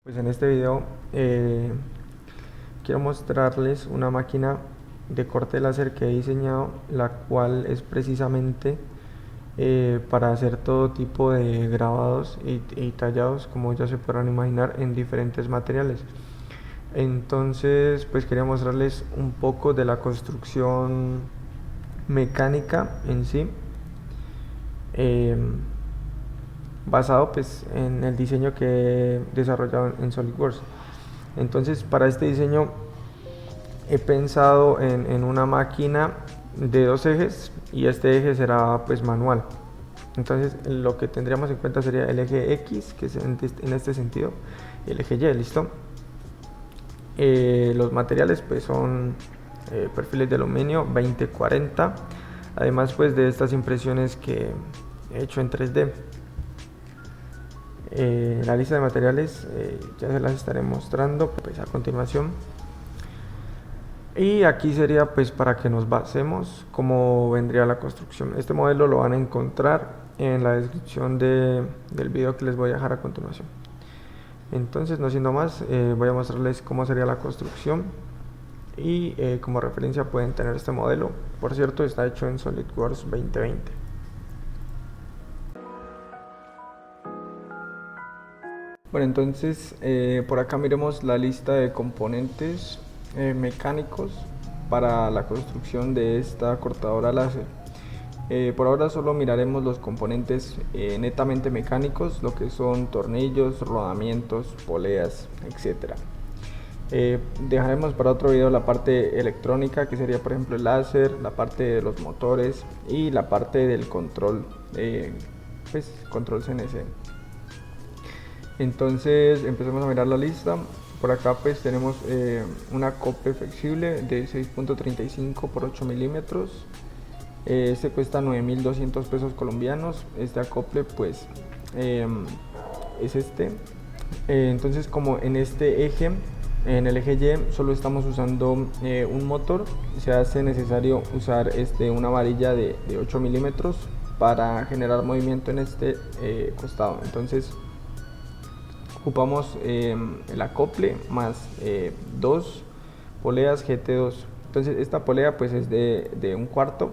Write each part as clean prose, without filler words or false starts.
Pues en este video quiero mostrarles una máquina de corte láser que he diseñado, la cual es precisamente para hacer todo tipo de grabados y tallados, como ya se podrán imaginar, en diferentes materiales. Entonces, pues quería mostrarles un poco de la construcción mecánica en sí, eh, basado pues en el diseño que he desarrollado en SolidWorks. Entonces, para este diseño he pensado en una máquina de dos ejes, y este eje será pues manual. Entonces lo que tendríamos en cuenta sería el eje X, que es en este sentido, y el eje Y. Listo. Los materiales pues son perfiles de aluminio 2040, además pues de estas impresiones que he hecho en 3D. La lista de materiales ya se las estaré mostrando pues a continuación. Y aquí sería pues para que nos basemos cómo vendría la construcción. Este modelo lo van a encontrar en la descripción del video que les voy a dejar a continuación. Entonces, no siendo más, voy a mostrarles cómo sería la construcción, y como referencia pueden tener este modelo. Por cierto, está hecho en SolidWorks 2020. Bueno, entonces por acá miremos la lista de componentes mecánicos para la construcción de esta cortadora láser. Por ahora solo miraremos los componentes netamente mecánicos, lo que son tornillos, rodamientos, poleas, etc. Dejaremos para otro video la parte electrónica, que sería por ejemplo el láser, la parte de los motores y la parte del control, pues control CNC. Entonces empecemos a mirar la lista. Por acá pues tenemos un acople flexible de 6.35 por 8 milímetros. Este cuesta 9.200 pesos colombianos. Este acople pues es este. Entonces, como en este eje, en el eje Y, solo estamos usando un motor, se hace necesario usar una varilla de 8 milímetros para generar movimiento en este costado. Entonces ocupamos el acople más dos poleas GT2. Entonces esta polea pues es de un cuarto,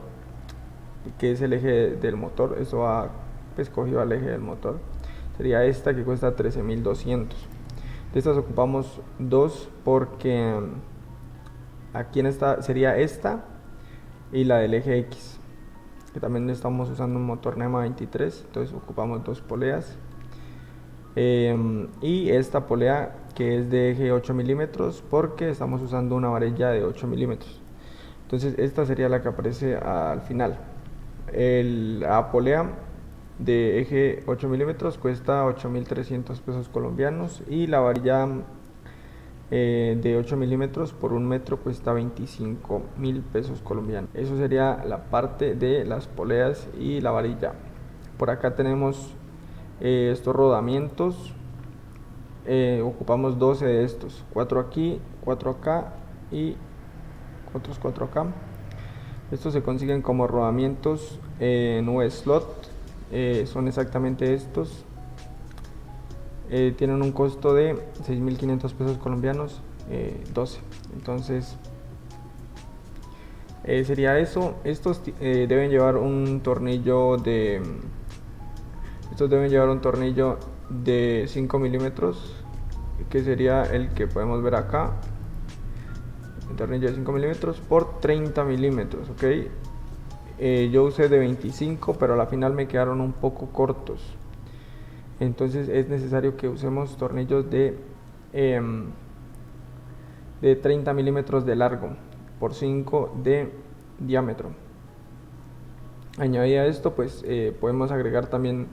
que es el eje del motor. Esto va pues cogido al eje del motor. Sería esta, que cuesta 13.200. De estas ocupamos dos, porque aquí en esta sería esta y la del eje X, que también estamos usando un motor NEMA 23. Entonces ocupamos dos poleas. Y esta polea, que es de eje 8 milímetros, porque estamos usando una varilla de 8 milímetros. Entonces esta sería la que aparece al final. La polea de eje 8 milímetros cuesta 8.300 pesos colombianos, y la varilla de 8 milímetros por un metro cuesta 25.000 pesos colombianos. Eso sería la parte de las poleas y la varilla. Por acá tenemos estos rodamientos. Ocupamos 12 de estos, 4 aquí, 4 acá y otros 4 acá. Estos se consiguen como rodamientos en V-Slot. Son exactamente estos. Tienen un costo de 6.500 pesos colombianos, 12. Entonces sería eso. Estos deben llevar un tornillo de 5 milímetros, que sería el que podemos ver acá. El tornillo de 5 milímetros por 30 milímetros, ok. Yo usé de 25, pero a la final me quedaron un poco cortos. Entonces es necesario que usemos tornillos de 30 milímetros de largo por 5 de diámetro. Añadido a esto, pues podemos agregar también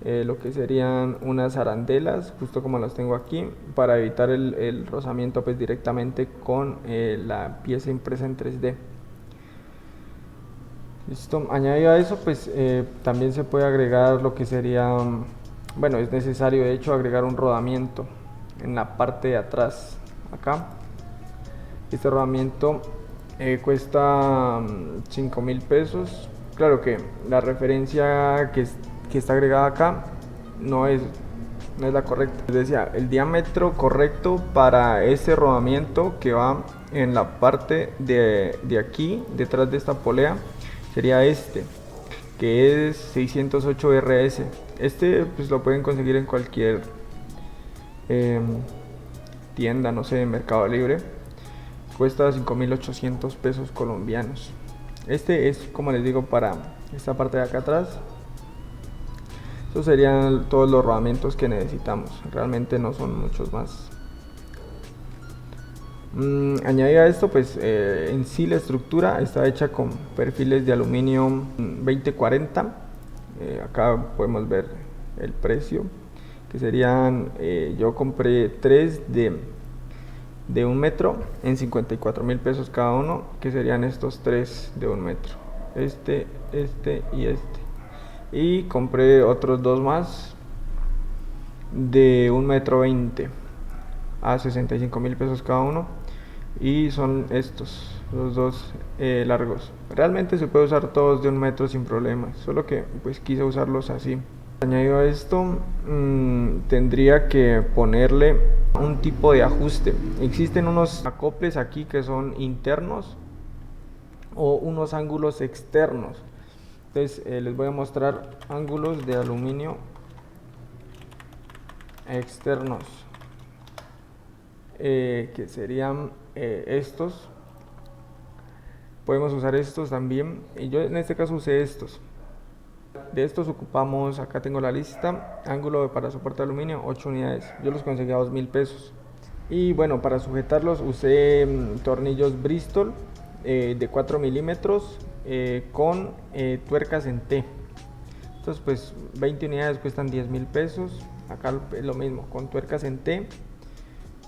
lo que serían unas arandelas, justo como las tengo aquí, para evitar el rozamiento pues directamente con la pieza impresa en 3D. Listo. Añadido a eso, pues también se puede agregar lo que sería, bueno, es necesario de hecho agregar un rodamiento en la parte de atrás, acá. Este rodamiento cuesta 5.000 pesos. Claro que la referencia que está agregada acá no es no es la correcta. Les decía, el diámetro correcto para este rodamiento que va en la parte de aquí, detrás de esta polea, sería este, que es 608 RS. Este pues lo pueden conseguir en cualquier tienda, no sé, en Mercado Libre. Cuesta 5.800 pesos colombianos. Este es, como les digo, para esta parte de acá atrás. Estos serían todos los rodamientos que necesitamos. Realmente no son muchos más. Añadido a esto, pues en sí la estructura está hecha con perfiles de aluminio 2040. Acá podemos ver el precio, que serían, yo compré 3 de 1 metro en 54.000 pesos cada uno, que serían estos 3 de 1 metro, este y este. Y compré otros 2 más de 1 metro 20 a 65.000 pesos cada uno, y son estos los dos largos. Realmente se puede usar todos de 1 metro sin problema, solo que pues quise usarlos así. Añadido a esto, tendría que ponerle un tipo de ajuste. Existen unos acoples aquí que son internos o unos ángulos externos. Entonces les voy a mostrar ángulos de aluminio externos, que serían estos. Podemos usar estos también, y yo en este caso usé estos. De estos ocupamos, acá tengo la lista, ángulo para soporte de aluminio 8 unidades, yo los conseguí a 2.000 pesos. Y bueno, para sujetarlos usé tornillos Bristol de 4 milímetros con tuercas en T. Entonces pues 20 unidades cuestan 10.000 pesos. Acá es lo mismo, con tuercas en T,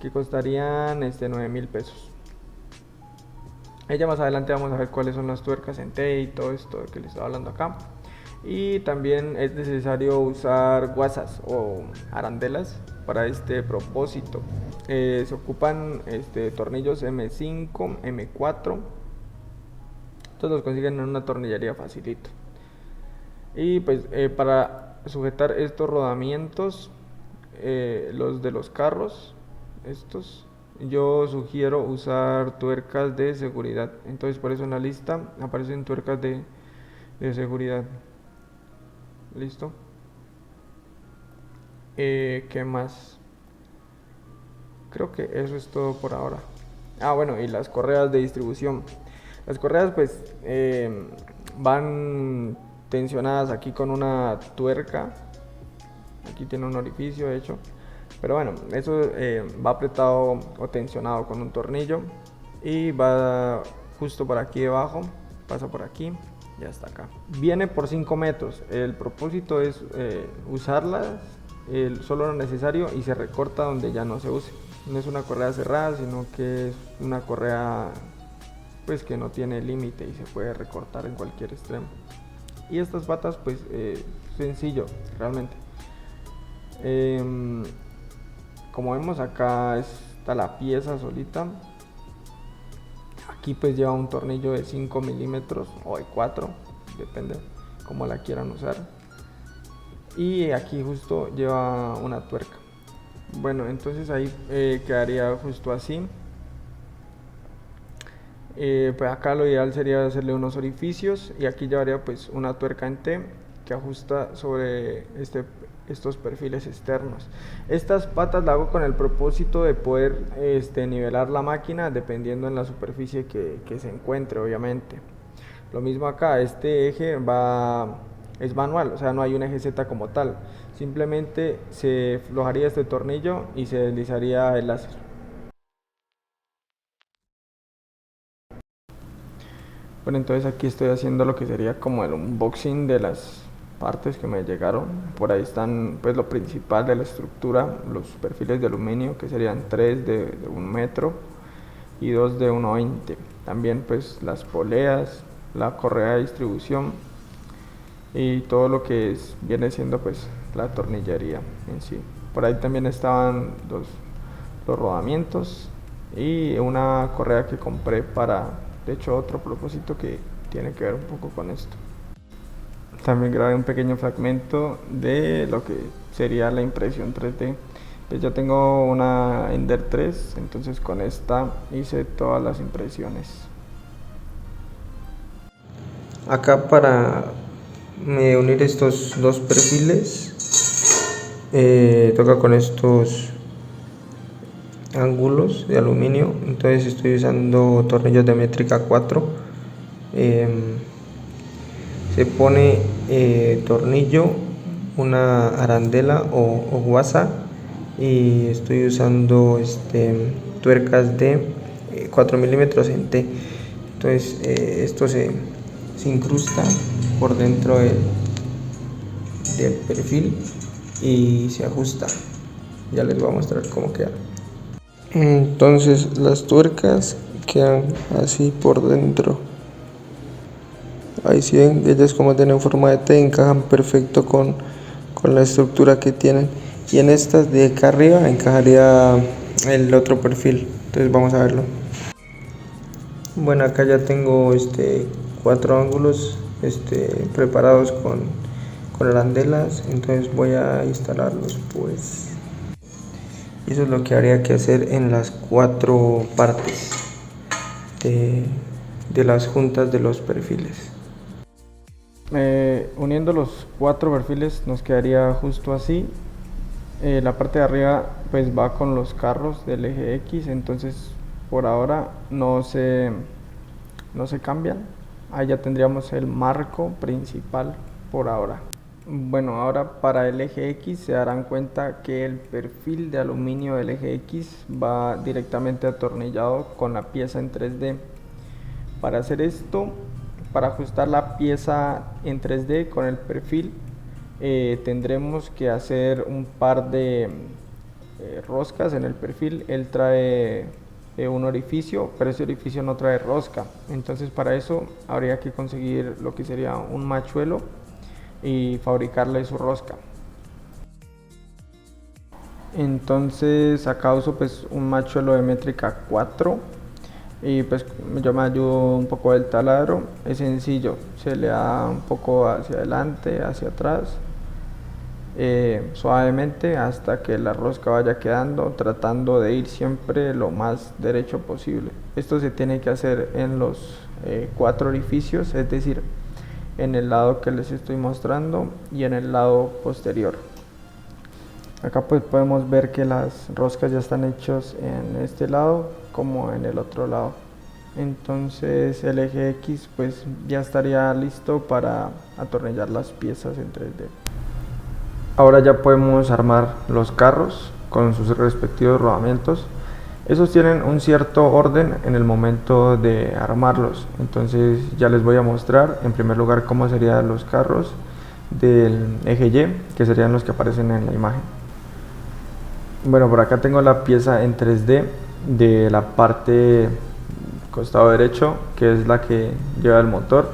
que costarían 9.000 pesos. Ya más adelante vamos a ver cuáles son las tuercas en T y todo esto que les estaba hablando acá. Y también es necesario usar guasas o arandelas para este propósito. Se ocupan tornillos M5, M4. Estos los consiguen en una tornillería facilito. Y pues para sujetar estos rodamientos, los de los carros, estos, yo sugiero usar tuercas de seguridad. Entonces por eso en la lista aparecen tuercas de seguridad. Listo. ¿Qué más? Creo que eso es todo por ahora. Bueno, y las correas de distribución. Las correas pues van tensionadas aquí con una tuerca. Aquí tiene un orificio de hecho. Pero bueno, eso va apretado o tensionado con un tornillo. Y va justo por aquí debajo. Pasa por aquí. Y hasta acá. Viene por 5 metros. El propósito es usarlas solo lo necesario, y se recorta donde ya no se use. No es una correa cerrada, sino que es una correa pues que no tiene límite y se puede recortar en cualquier extremo. Y estas patas pues sencillo realmente. Como vemos acá está la pieza solita. Aquí pues lleva un tornillo de 5 milímetros o de 4, depende como la quieran usar. Y aquí justo lleva una tuerca. Bueno, entonces ahí quedaría justo así. Pues acá lo ideal sería hacerle unos orificios, y aquí llevaría pues una tuerca en T que ajusta sobre estos perfiles externos. Estas patas las hago con el propósito de poder nivelar la máquina dependiendo en la superficie que se encuentre, obviamente. Lo mismo acá, este eje es manual, o sea, no hay un eje Z como tal. Simplemente se aflojaría este tornillo y se deslizaría el láser. Bueno, entonces aquí estoy haciendo lo que sería como el unboxing de las partes que me llegaron. Por ahí están pues lo principal de la estructura, los perfiles de aluminio, que serían 3 de 1 metro y 2 de 1,20. También pues las poleas, la correa de distribución y todo lo que viene siendo pues la tornillería en sí. Por ahí también estaban los rodamientos y una correa que compré para, de hecho, otro propósito que tiene que ver un poco con esto. También grabé un pequeño fragmento de lo que sería la impresión 3D. Pues yo tengo una Ender 3, entonces con esta hice todas las impresiones. Acá para unir estos dos perfiles, toca con estos ángulos de aluminio. Entonces estoy usando tornillos de métrica 4. Se pone tornillo, una arandela o guasa, y estoy usando tuercas de 4 milímetros en T. Entonces esto se incrusta por dentro del perfil y se ajusta. Ya les voy a mostrar cómo queda. Entonces las tuercas quedan así por dentro. Ahí sí ven, ellas como tienen forma de T encajan perfecto con la estructura que tienen. Y en estas de acá arriba encajaría el otro perfil. Entonces vamos a verlo. Bueno, acá ya tengo 4 ángulos preparados con arandelas. Entonces voy a instalarlos pues. Y eso es lo que habría que hacer en las 4 partes de las juntas de los perfiles. Uniendo los 4 perfiles nos quedaría justo así. La parte de arriba pues va con los carros del eje X, entonces por ahora no se cambian. Ahí ya tendríamos el marco principal por ahora. Bueno, ahora para el eje X se darán cuenta que el perfil de aluminio del eje X va directamente atornillado con la pieza en 3D. Para hacer esto, para ajustar la pieza en 3D con el perfil, tendremos que hacer un par de roscas en el perfil. Él trae un orificio, pero ese orificio no trae rosca. Entonces para eso habría que conseguir lo que sería un machuelo y fabricarle su rosca. Entonces acá uso pues un machuelo de métrica 4 y pues yo me ayudo un poco del taladro. Es sencillo, se le da un poco hacia adelante, hacia atrás, suavemente hasta que la rosca vaya quedando, tratando de ir siempre lo más derecho posible. Esto se tiene que hacer en los 4 orificios, es decir, en el lado que les estoy mostrando y en el lado posterior. Acá pues podemos ver que las roscas ya están hechas en este lado como en el otro lado. Entonces el eje X pues ya estaría listo para atornillar las piezas en 3D. Ahora ya podemos armar los carros con sus respectivos rodamientos. Esos tienen un cierto orden en el momento de armarlos. Entonces ya les voy a mostrar en primer lugar cómo serían los carros del eje Y, que serían los que aparecen en la imagen. Bueno, por acá tengo la pieza en 3D de la parte costado derecho, que es la que lleva el motor.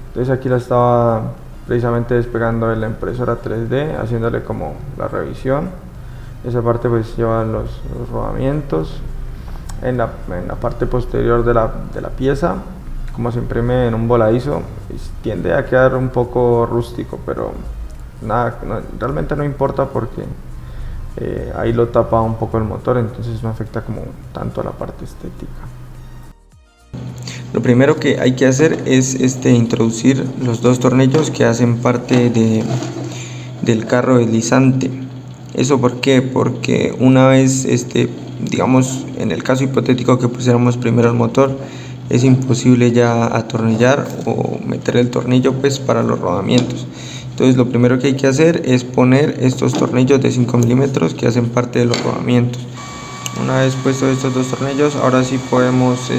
Entonces aquí la estaba precisamente despegando de la impresora 3D, haciéndole como la revisión. Esa parte pues lleva los rodamientos. En la parte posterior de la pieza, como se imprime en un voladizo, tiende a quedar un poco rústico, pero nada, realmente no importa porque ahí lo tapa un poco el motor, entonces no afecta como tanto a la parte estética. Lo primero que hay que hacer es introducir los 2 tornillos que hacen parte del carro deslizante. ¿Eso por qué? Porque una vez, digamos, en el caso hipotético que pusiéramos primero el motor, es imposible ya atornillar o meter el tornillo pues para los rodamientos. Entonces lo primero que hay que hacer es poner estos tornillos de 5 milímetros que hacen parte de los rodamientos. Una vez puestos estos 2 tornillos, ahora sí podemos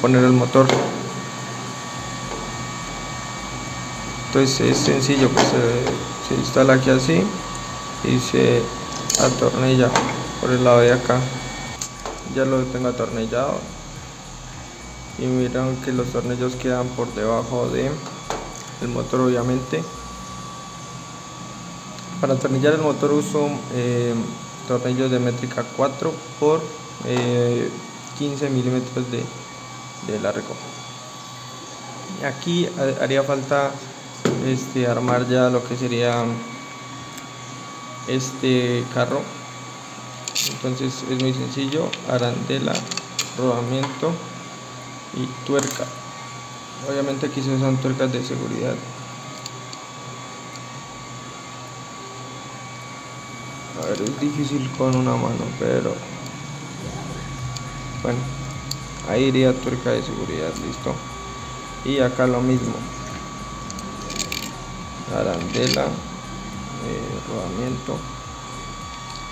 poner el motor. Entonces es sencillo, pues se instala aquí así y se atornilla por el lado de acá. Ya lo tengo atornillado y miran que los tornillos quedan por debajo del motor. Obviamente para atornillar el motor uso tornillos de métrica 4 por 15 milímetros de largo. Aquí haría falta armar ya lo que sería este carro. Entonces es muy sencillo: arandela, rodamiento y tuerca. Obviamente aquí se usan tuercas de seguridad. A ver, es difícil con una mano, pero bueno, ahí iría tuerca de seguridad, listo. Y acá lo mismo: arandela, rodamiento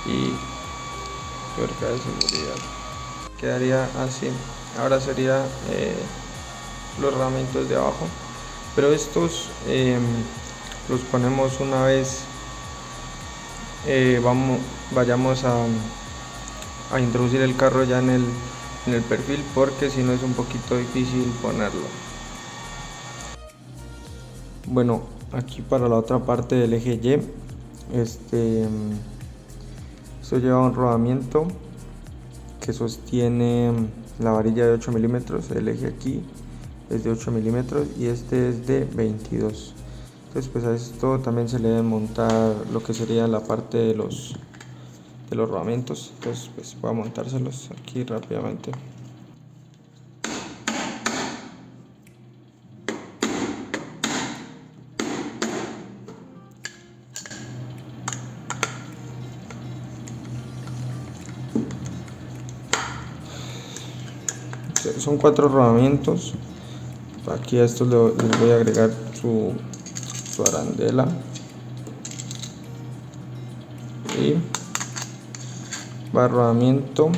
y tuerca de seguridad. Quedaría así. Ahora sería los rodamientos de abajo, pero estos los ponemos una vez vayamos a introducir el carro ya en el perfil, porque si no es un poquito difícil ponerlo. Bueno, aquí para la otra parte del eje Y, esto lleva un rodamiento que sostiene la varilla de 8 milímetros. El eje aquí es de 8 milímetros y este es de 22. Entonces pues a esto también se le debe montar lo que sería la parte de los rodamientos. Entonces pues voy a montárselos aquí rápidamente. Son 4 rodamientos. Aquí a estos les voy a agregar su arandela y rodamiento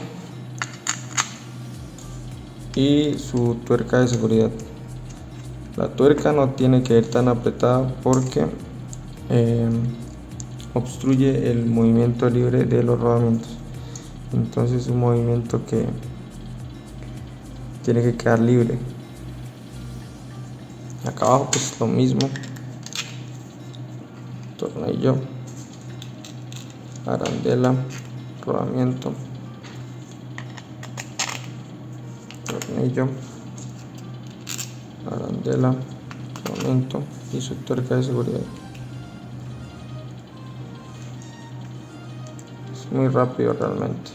y su tuerca de seguridad. La tuerca no tiene que ir tan apretada porque obstruye el movimiento libre de los rodamientos. Entonces es un movimiento que tiene que quedar libre. Acá abajo pues lo mismo: tornillo, arandela, rodamiento, tornillo, arandela, rodamiento y su tuerca de seguridad. Es muy rápido realmente.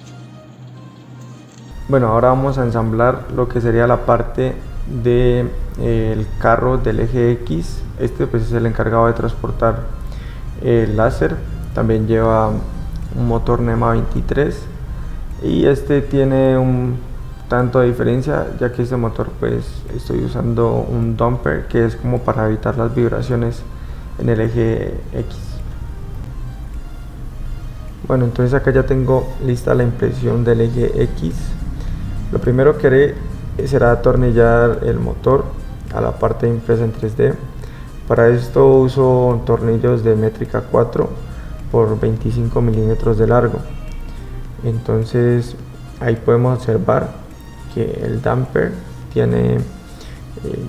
Bueno, ahora vamos a ensamblar lo que sería la parte del carro del eje X. Este pues es el encargado de transportar el láser. También lleva un motor NEMA 23 y este tiene un tanto de diferencia, ya que este motor pues estoy usando un dumper, que es como para evitar las vibraciones en el eje X. Bueno, entonces acá ya tengo lista la impresión del eje X. Lo primero que haré será atornillar el motor a la parte impresa en 3D. Para esto uso tornillos de métrica 4 por 25 milímetros de largo. Entonces ahí podemos observar que el damper tiene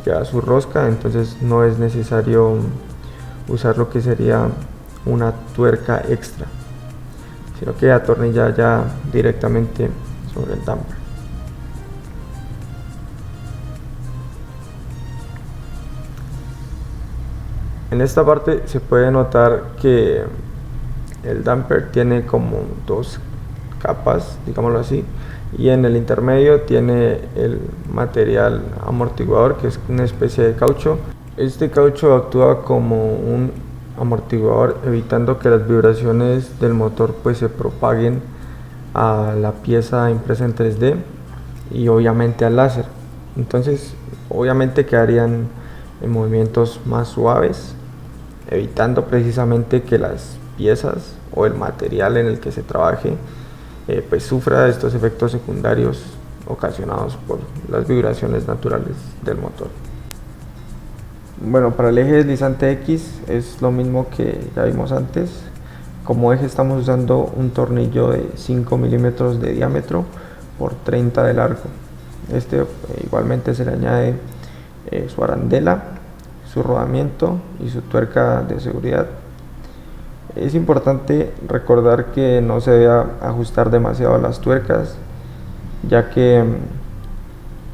ya su rosca, entonces no es necesario usar lo que sería una tuerca extra, sino que atornilla ya directamente sobre el damper. En esta parte se puede notar que el damper tiene como 2 capas, digámoslo así, y en el intermedio tiene el material amortiguador, que es una especie de caucho. Este caucho actúa como un amortiguador, evitando que las vibraciones del motor pues se propaguen a la pieza impresa en 3D y obviamente al láser. Entonces obviamente quedarían en movimientos más suaves, evitando precisamente que las piezas o el material en el que se trabaje pues sufra estos efectos secundarios ocasionados por las vibraciones naturales del motor. Bueno, para el eje deslizante X es lo mismo que ya vimos antes. Como eje estamos usando un tornillo de 5 milímetros de diámetro por 30 de largo. Igualmente se le añade su arandela, su rodamiento y su tuerca de seguridad. Es importante recordar que no se debe ajustar demasiado las tuercas, ya que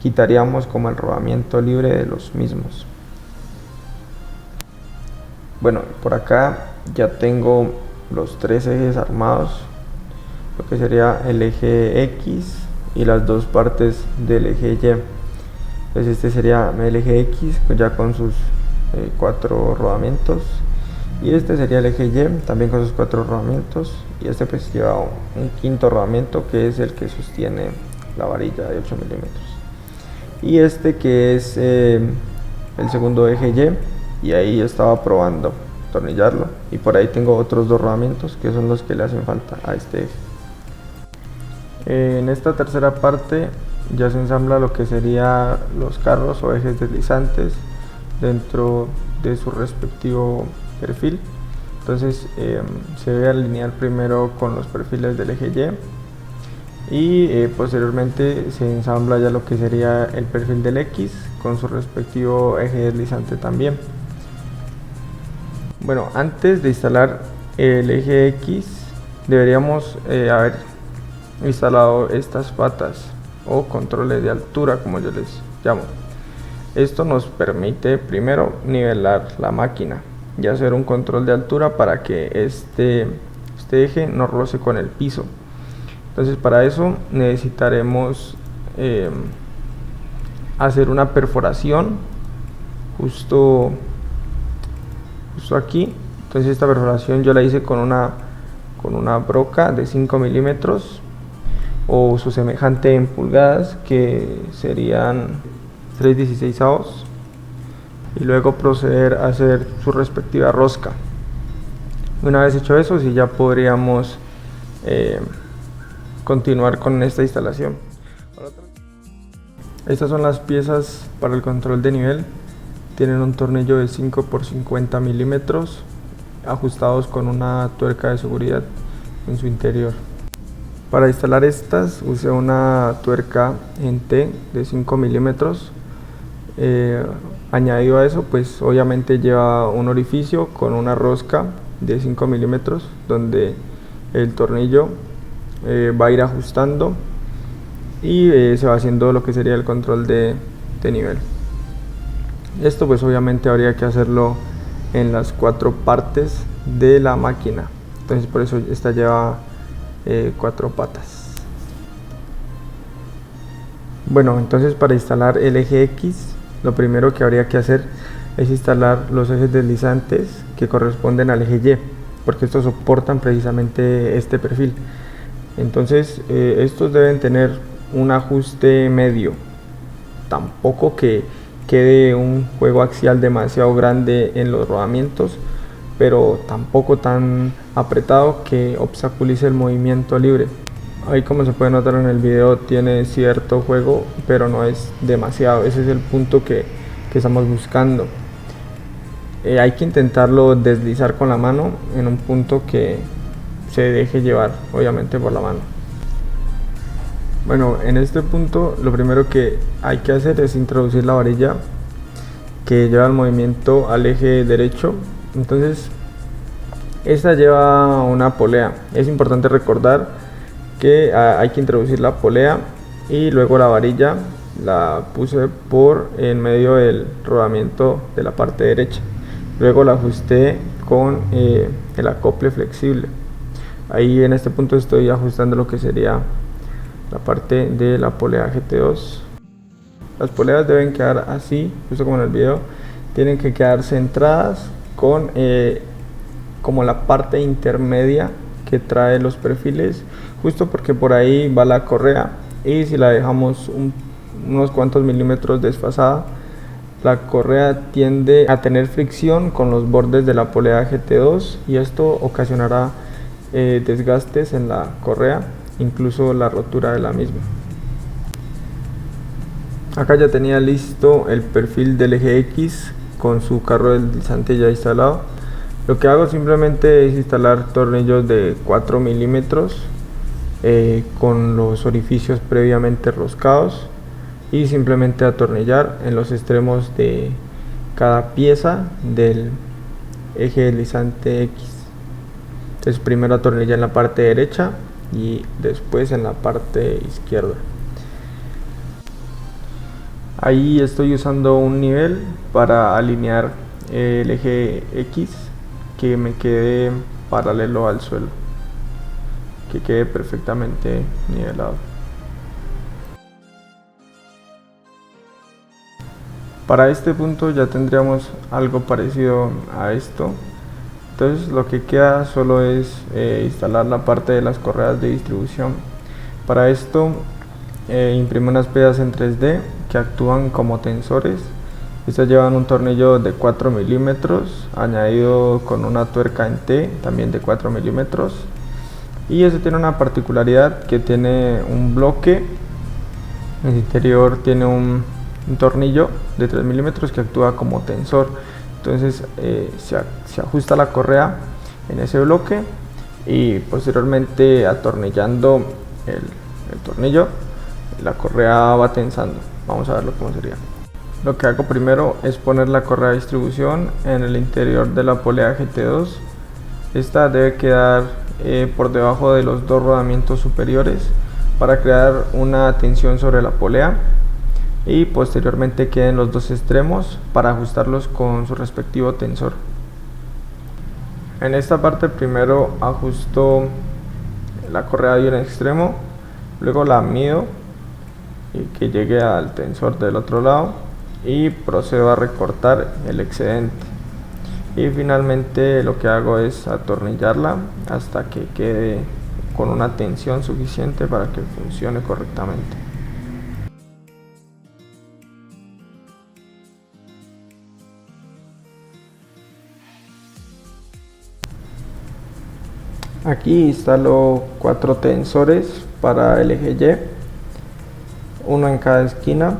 quitaríamos como el rodamiento libre de los mismos. Bueno, por acá ya tengo los tres ejes armados, lo que sería el eje X y las dos partes del eje Y. Entonces este sería el eje X ya con sus 4 rodamientos, y este sería el eje Y también con sus 4 rodamientos, y este pues lleva un quinto rodamiento que es el que sostiene la varilla de 8 milímetros, y este que es el segundo eje y ahí estaba probando atornillarlo, y por ahí tengo otros 2 rodamientos que son los que le hacen falta a este eje. En esta tercera parte ya se ensambla lo que serían los carros o ejes deslizantes dentro de su respectivo perfil. Entonces se debe alinear primero con los perfiles del eje Y y posteriormente se ensambla ya lo que sería el perfil del X con su respectivo eje deslizante también. Bueno, antes de instalar el eje X deberíamos haber instalado estas patas o controles de altura, como yo les llamo. Esto nos permite primero nivelar la máquina y hacer un control de altura para que este eje no roce con el piso. Entonces para eso necesitaremos hacer una perforación justo aquí. Entonces esta perforación yo la hice con una broca de 5 milímetros o su semejante en pulgadas, que serían 3/16, y luego proceder a hacer su respectiva rosca. Una vez hecho eso, sí ya podríamos continuar con esta instalación. Estas son las piezas para el control de nivel. Tienen un tornillo de 5 por 50 milímetros ajustados con una tuerca de seguridad en su interior. Para instalar estas usé una tuerca en T de 5 milímetros. Añadido a eso, pues obviamente lleva un orificio con una rosca de 5 milímetros donde el tornillo va a ir ajustando y se va haciendo lo que sería el control de nivel. Esto pues obviamente habría que hacerlo en las 4 partes de la máquina, entonces por eso esta lleva 4 patas. Bueno, entonces para instalar el eje X, lo primero que habría que hacer es instalar los ejes deslizantes que corresponden al eje Y, porque estos soportan precisamente este perfil. Entonces estos deben tener un ajuste medio, tampoco que quede un juego axial demasiado grande en los rodamientos, pero tampoco tan apretado que obstaculice el movimiento libre. Ahí, como se puede notar en el video, tiene cierto juego, pero no es demasiado. Ese es el punto que estamos buscando. Hay que intentarlo deslizar con la mano en un punto que se deje llevar, obviamente, por la mano. Bueno, en este punto lo primero que hay que hacer es introducir la varilla que lleva el movimiento al eje derecho. Entonces esta lleva una polea. Es importante recordar que hay que introducir la polea y luego la varilla la puse por en medio del rodamiento de la parte derecha. Luego la ajusté con el acople flexible. Ahí en este punto estoy ajustando lo que sería la parte de la polea GT2. Las poleas deben quedar así, justo como en el video. Tienen que quedar centradas con como la parte intermedia que trae los perfiles, justo porque por ahí va la correa, y si la dejamos unos cuantos milímetros desfasada, la correa tiende a tener fricción con los bordes de la polea GT2 y esto ocasionará desgastes en la correa, incluso la rotura de la misma. Acá ya tenía listo el perfil del eje X con su carro deslizante ya instalado. Lo que hago simplemente es instalar tornillos de 4 milímetros con los orificios previamente roscados y simplemente atornillar en los extremos de cada pieza del eje deslizante X. Entonces primero atornillar en la parte derecha y después en la parte izquierda. Ahí estoy usando un nivel para alinear el eje X, que me quede paralelo al suelo, que quede perfectamente nivelado. Para este punto ya tendríamos algo parecido a esto. Entonces lo que queda solo es instalar la parte de las correas de distribución. Para esto imprime unas piezas en 3D que actúan como tensores. Estas llevan un tornillo de 4 milímetros añadido con una tuerca en T también de 4 milímetros, y este tiene una particularidad que tiene un bloque en el interior, tiene un tornillo de 3 milímetros que actúa como tensor. Entonces se ajusta la correa en ese bloque y posteriormente atornillando el tornillo la correa va tensando. Vamos a verlo cómo sería. Lo que hago primero es poner la correa de distribución en el interior de la polea GT2. Esta debe quedar por debajo de los dos rodamientos superiores para crear una tensión sobre la polea, y posteriormente queden los dos extremos para ajustarlos con su respectivo tensor. En esta parte primero ajusto la correa de un extremo, luego la mido y que llegue al tensor del otro lado y procedo a recortar el excedente, y finalmente lo que hago es atornillarla hasta que quede con una tensión suficiente para que funcione correctamente. Aquí instalo 4 tensores para el eje Y, uno en cada esquina.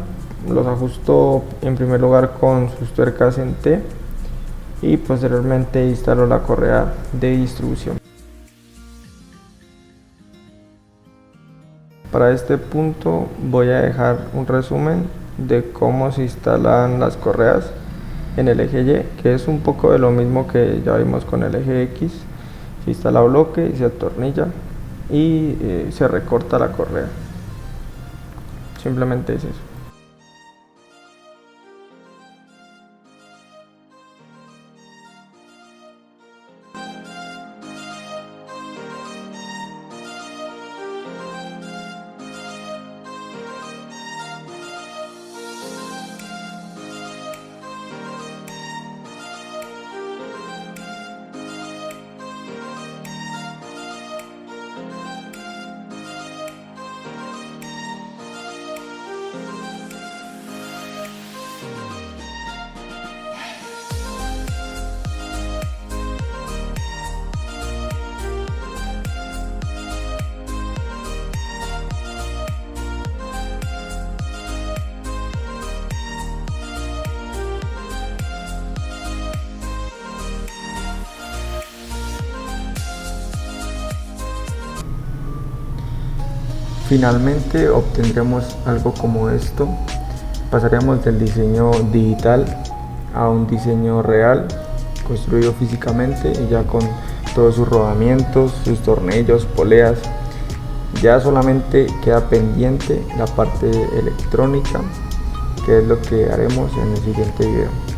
Los ajusto en primer lugar con sus tuercas en T y posteriormente instalo la correa de distribución. Para este punto voy a dejar un resumen de cómo se instalan las correas en el eje Y, que es un poco de lo mismo que ya vimos con el eje X. Se instala bloque y se atornilla y se recorta la correa. Simplemente es eso. Finalmente obtendremos algo como esto. Pasaríamos del diseño digital a un diseño real, construido físicamente y ya con todos sus rodamientos, sus tornillos, poleas. Ya solamente queda pendiente la parte electrónica, que es lo que haremos en el siguiente video.